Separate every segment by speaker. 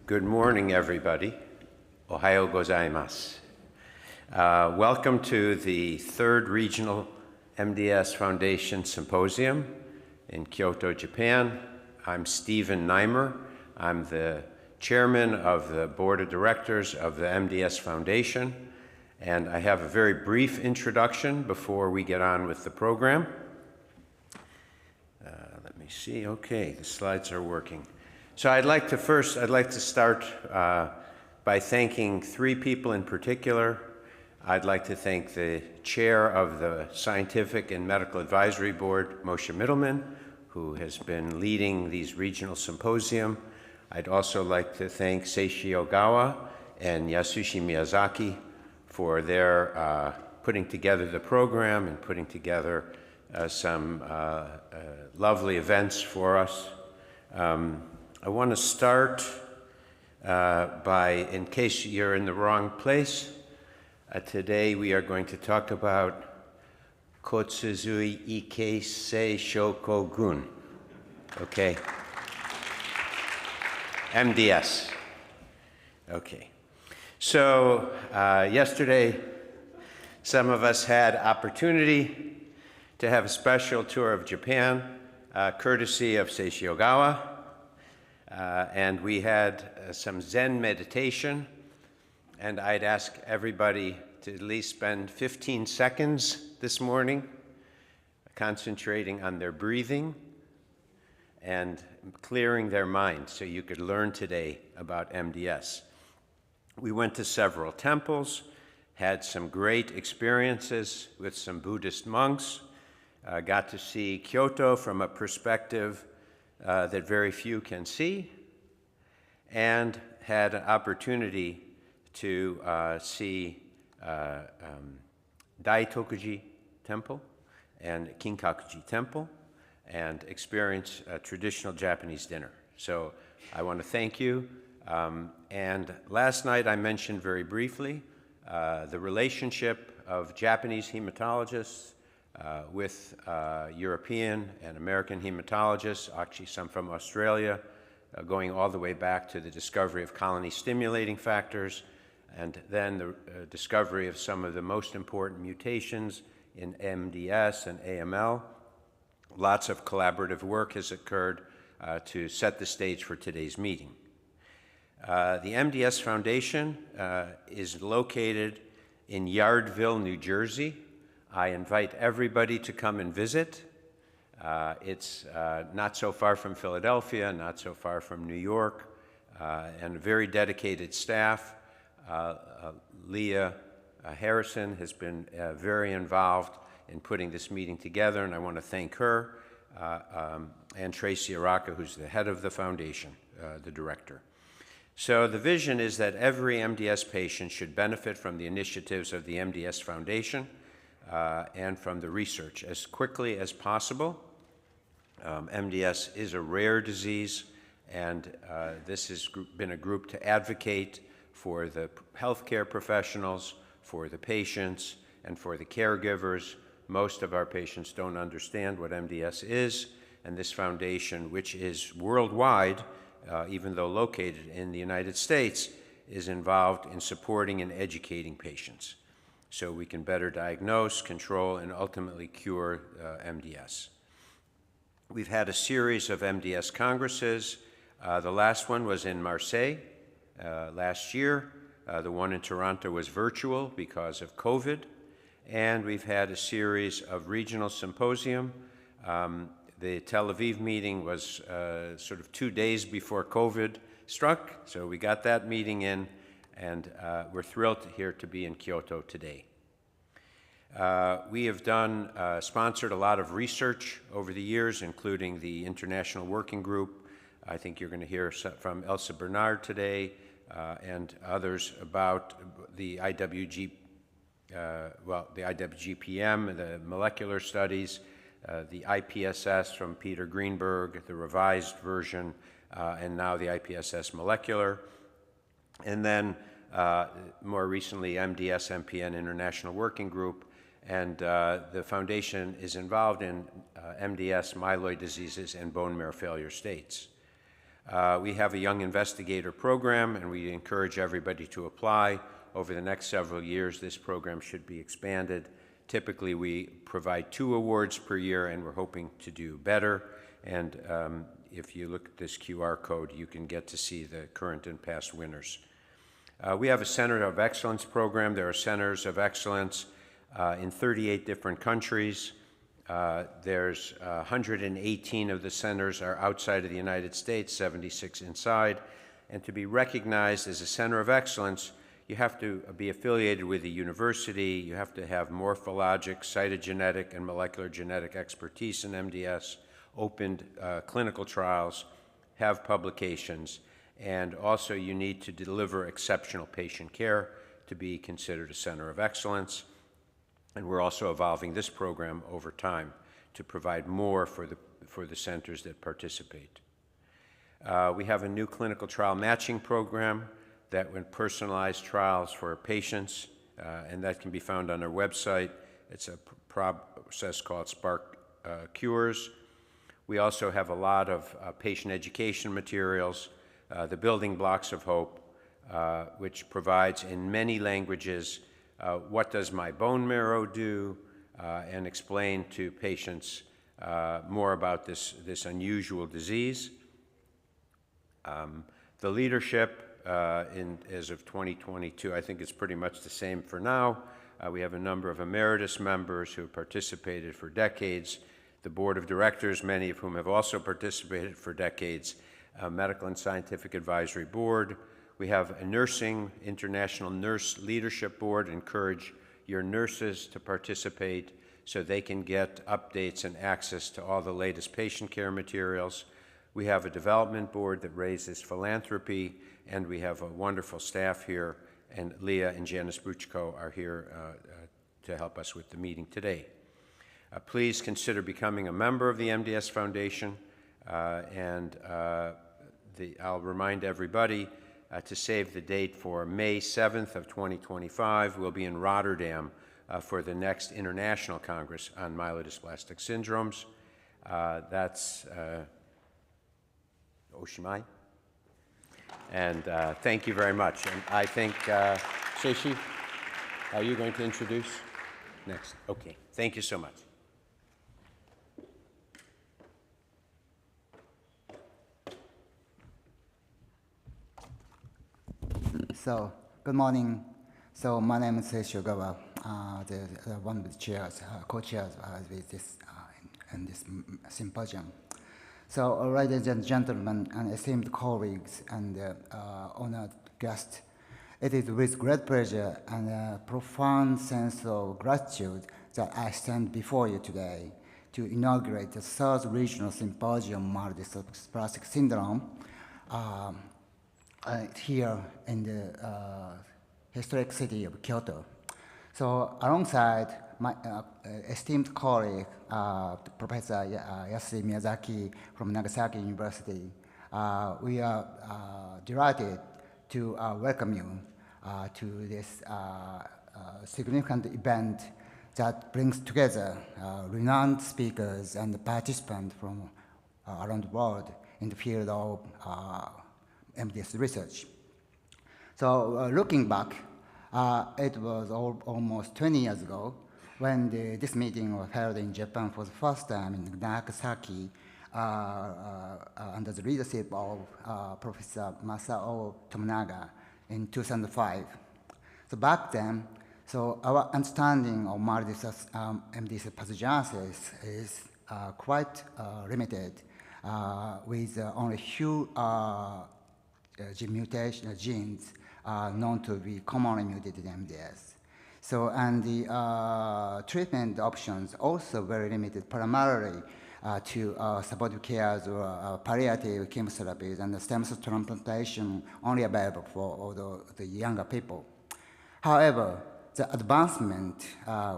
Speaker 1: Good morning, everybody. Ohayo gozaimasu. Welcome to the third Regional MDS Foundation Symposium in Kyoto, Japan. I'm Stephen Nimer. I'm the chairman of the board of directors of the MDS Foundation, and I have a very brief introduction before we get on with the program. Let me see. Okay, the slides are working. So I'd like to start by thanking three people in particular. I'd like to thank the chair of the Scientific and Medical Advisory Board, Moshe Middleman, who has been leading these regional symposium. I'd also like to thank Seishi Ogawa and Yasushi Miyazaki for their putting together the program and putting together some lovely events for us. I want to start by, in case you're in the wrong place, today we are going to talk about Kotsuzui Ike Sei Shoko Gun, okay? MDS, okay. So yesterday, some of us had opportunity to have a special tour of Japan, courtesy of Seishi Ogawa. And we had some Zen meditation, and I'd ask everybody to at least spend 15 seconds this morning concentrating on their breathing and clearing their mind so you could learn today about MDS. We went to several temples, had some great experiences with some Buddhist monks, got to see Kyoto from a perspective that very few can see, and had an opportunity to see Daitokuji Temple and Kinkakuji Temple and experience a traditional Japanese dinner. So I want to thank you. And last night I mentioned very briefly the relationship of Japanese hematologists with European and American hematologists, actually some from Australia, going all the way back to the discovery of colony-stimulating factors, and then the discovery of some of the most important mutations in MDS and AML. Lots of collaborative work has occurred to set the stage for today's meeting. The MDS Foundation is located in Yardville, New Jersey. I invite everybody to come and visit. It's not so far from Philadelphia, not so far from New York, and a very dedicated staff. Leah Harrison has been very involved in putting this meeting together, and I want to thank her, and Tracy Araka, who's the head of the foundation, the director. So the vision is that every MDS patient should benefit from the initiatives of the MDS Foundation, and from the research as quickly as possible. MDS is a rare disease, and this has been a group to advocate for the healthcare professionals, for the patients, and for the caregivers. Most of our patients don't understand what MDS is, and this foundation, which is worldwide, even though located in the United States, is involved in supporting and educating patients, so we can better diagnose, control, and ultimately cure MDS. We've had a series of MDS congresses. The last one was in Marseille last year. The one in Toronto was virtual because of COVID. And we've had a series of regional symposium. The Tel Aviv meeting was sort of 2 days before COVID struck, so we got that meeting in, and we're thrilled here to be in Kyoto today. We have sponsored a lot of research over the years, including the International Working Group. I think you're going to hear from Elsa Bernard today, and others about the the IWGPM, the molecular studies, the IPSS from Peter Greenberg, the revised version, and now the IPSS molecular. And then more recently, MDS-MPN International Working Group, and the foundation is involved in MDS, myeloid diseases, and bone marrow failure states. We have a young investigator program, and we encourage everybody to apply. Over the next several years, this program should be expanded. Typically, we provide 2 awards per year, and we're hoping to do better. And if you look at this QR code, you can get to see the current and past winners. We have a Center of Excellence program. There are centers of excellence in 38 different countries. There's 118 of the centers are outside of the United States, 76 inside. And to be recognized as a center of excellence, you have to be affiliated with a university. You have to have morphologic, cytogenetic, and molecular genetic expertise in MDS, opened clinical trials, have publications, and also you need to deliver exceptional patient care to be considered a center of excellence. And we're also evolving this program over time to provide more for the centers that participate. We have a new clinical trial matching program that would personalize trials for patients, and that can be found on our website. It's a process called Spark Cures. We also have a lot of patient education materials, the Building Blocks of Hope, which provides in many languages what does my bone marrow do, and explain to patients more about this unusual disease. The leadership as of 2022, I think it's pretty much the same for now. We have a number of emeritus members who have participated for decades, the board of directors, many of whom have also participated for decades, a medical and scientific advisory board. We have a international nurse leadership board. Encourage your nurses to participate so they can get updates and access to all the latest patient care materials. We have a development board that raises philanthropy, and we have a wonderful staff here, and Leah and Janice Buchko are here to help us with the meeting today. Please consider becoming a member of the MDS Foundation, I'll remind everybody to save the date for May 7th of 2025. We'll be in Rotterdam for the next International Congress on Myelodysplastic Syndromes. That's Oshimai. And thank you very much. And I think, Seishi, are you going to introduce next? Okay, thank you so much.
Speaker 2: So, good morning. So, my name is Seishi Ogawa, one of the chairs, co-chairs with this, in this symposium. So, ladies and gentlemen, and esteemed colleagues, and honored guests, it is with great pleasure and a profound sense of gratitude that I stand before you today to inaugurate the third regional symposium on myelodysplastic syndrome here in the historic city of Kyoto. So alongside my esteemed colleague, Professor Yasui Miyazaki from Nagasaki University, we are delighted to welcome you to this significant event that brings together renowned speakers and participants from around the world in the field of MDS research. So looking back, it was almost 20 years ago when this meeting was held in Japan for the first time in Nagasaki under the leadership of Professor Masao Tomonaga in 2005. So back then, so our understanding of MDS pathogenesis is quite limited, with only few genes known to be commonly mutated in MDS. So, and the treatment options also very limited, primarily to supportive cares or palliative chemotherapies and the stem cell transplantation only available for all the younger people. However, the advancement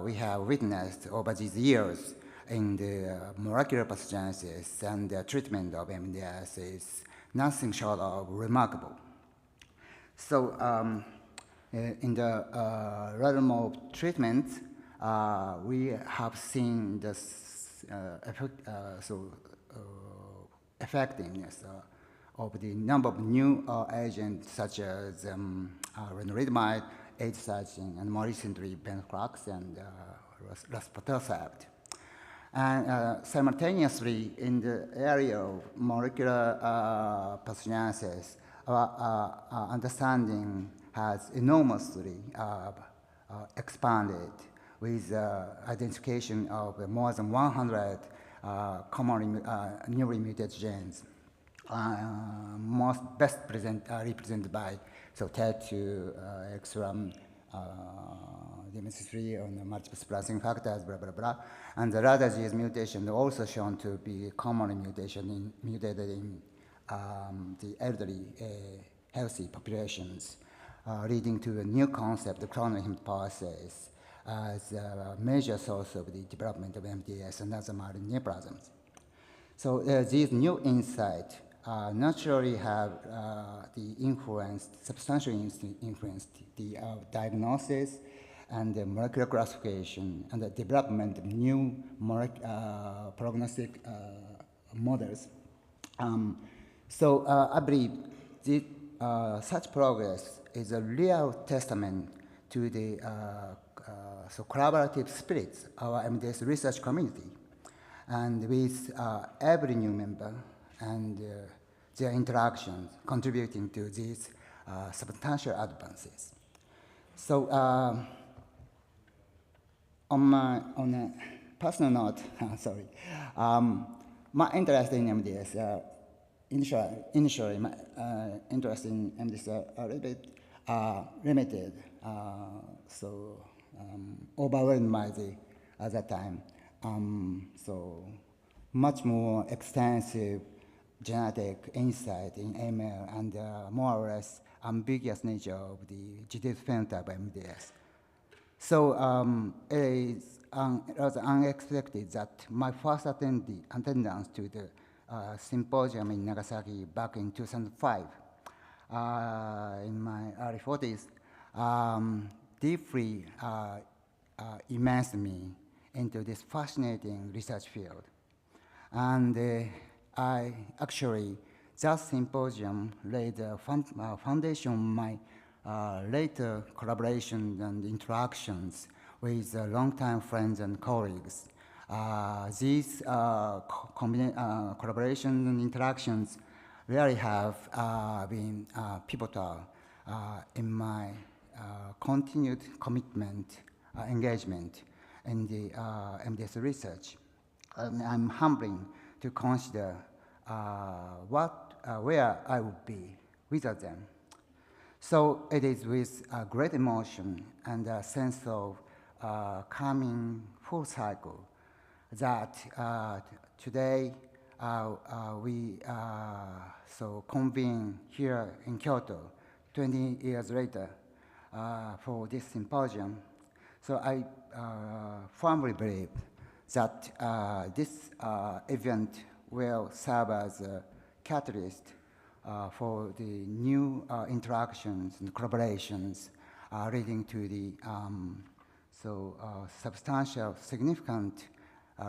Speaker 2: we have witnessed over these years in the molecular pathogenesis and the treatment of MDS is nothing short of remarkable. So in the realm of treatment, we have seen this effectiveness of the number of new agents such as lenalidomide, azacitidine, and more recently venlafaxine and ruspatercept. And simultaneously, in the area of molecular pathogenesis, our understanding has enormously expanded with identification of more than 100 commonly newly mutated genes, most best represented by TET2, XRAM, DMS3 on the multiple splicing factors, blah, blah, blah. And the other genes mutation also shown to be commonly mutated in the elderly healthy populations, leading to a new concept of chronic hematopoiesis as a major source of the development of MDS and other mild neoplasms. So these new insights naturally have substantially influenced the diagnosis and the molecular classification and the development of new prognostic models. So I believe such progress is a real testament to the collaborative spirit of our MDS research community, and with every new member and their interactions contributing to these substantial advances. So on a personal note, sorry, my interest in MDS, initially my interest in MDS a little bit limited, overwhelmed by at that time. So much more extensive genetic insight in AML and more or less ambiguous nature of the disease phenotype of MDS. So it was unexpected that my first attendance to the symposium in Nagasaki back in 2005, in my early 40s, deeply immersed me into this fascinating research field. And I actually, that symposium laid a foundation of my later collaboration and interactions with longtime friends and colleagues. These collaborations and interactions really have been pivotal in my continued commitment, engagement in the MDS research. I'm humbling to consider where I would be without them. So it is with great emotion and a sense of coming full cycle that today we convene here in Kyoto 20 years later for this symposium. So I firmly believe that this event will serve as a catalyst for the new interactions and collaborations leading to the substantial, significant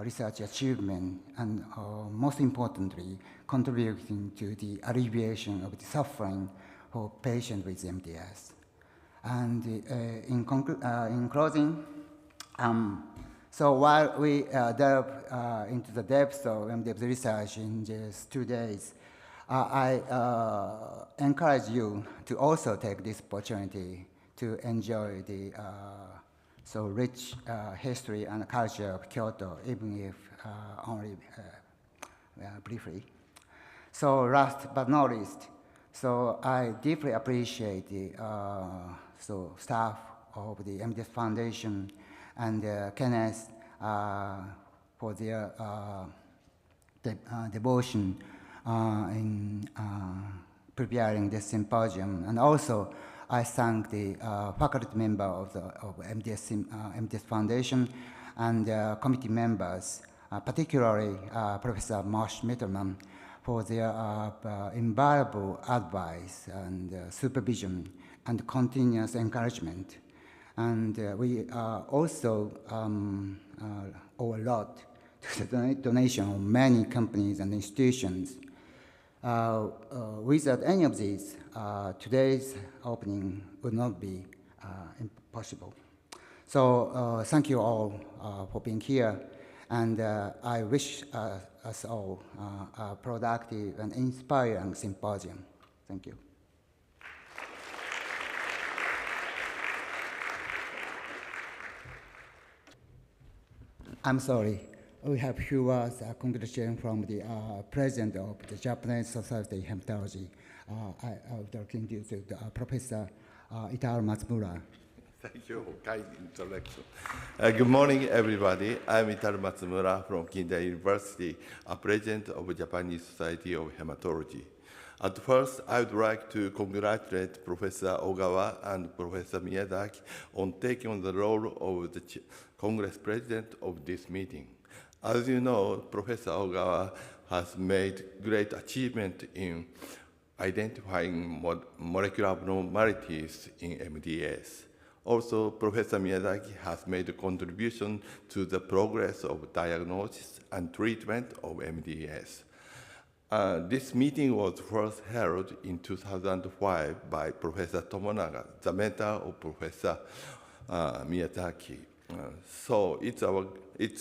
Speaker 2: research achievement, and most importantly, contributing to the alleviation of the suffering for patients with MDS. And in closing, so while we delve into the depths of MDS research in just 2 days, I encourage you to also take this opportunity to enjoy the rich history and culture of Kyoto, even if only briefly. So last but not least, so I deeply appreciate the staff of the MDS Foundation and Kenneth for their devotion in preparing this symposium. And also, I thank the faculty member of MDS Foundation and committee members, particularly Professor Marsh Mitterman, for their invaluable advice and supervision and continuous encouragement. And we also owe a lot to the donation of many companies and institutions. Without any of these, today's opening would not be impossible. So thank you all for being here, and I wish us all a productive and inspiring symposium. Thank you. I'm sorry. We have few words congratulations from the president of the Japanese Society of Hematology. I would like to introduce Professor Itaru Matsumura.
Speaker 3: Thank you for kind introduction. Good morning, everybody. I'm Itaru Matsumura from Kinda University, a president of Japanese Society of Hematology. At first, I would like to congratulate Professor Ogawa and Professor Miyazaki on taking on the role of the Congress President of this meeting. As you know, Professor Ogawa has made great achievement in identifying molecular abnormalities in MDS. Also, Professor Miyazaki has made a contribution to the progress of diagnosis and treatment of MDS. This meeting was first held in 2005 by Professor Tomonaga, the mentor of Professor Miyazaki. So it's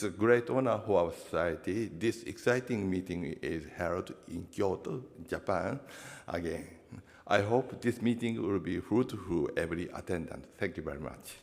Speaker 3: a great honor for our society. This exciting meeting is held in Kyoto, Japan, again. I hope this meeting will be fruitful for every attendant. Thank you very much.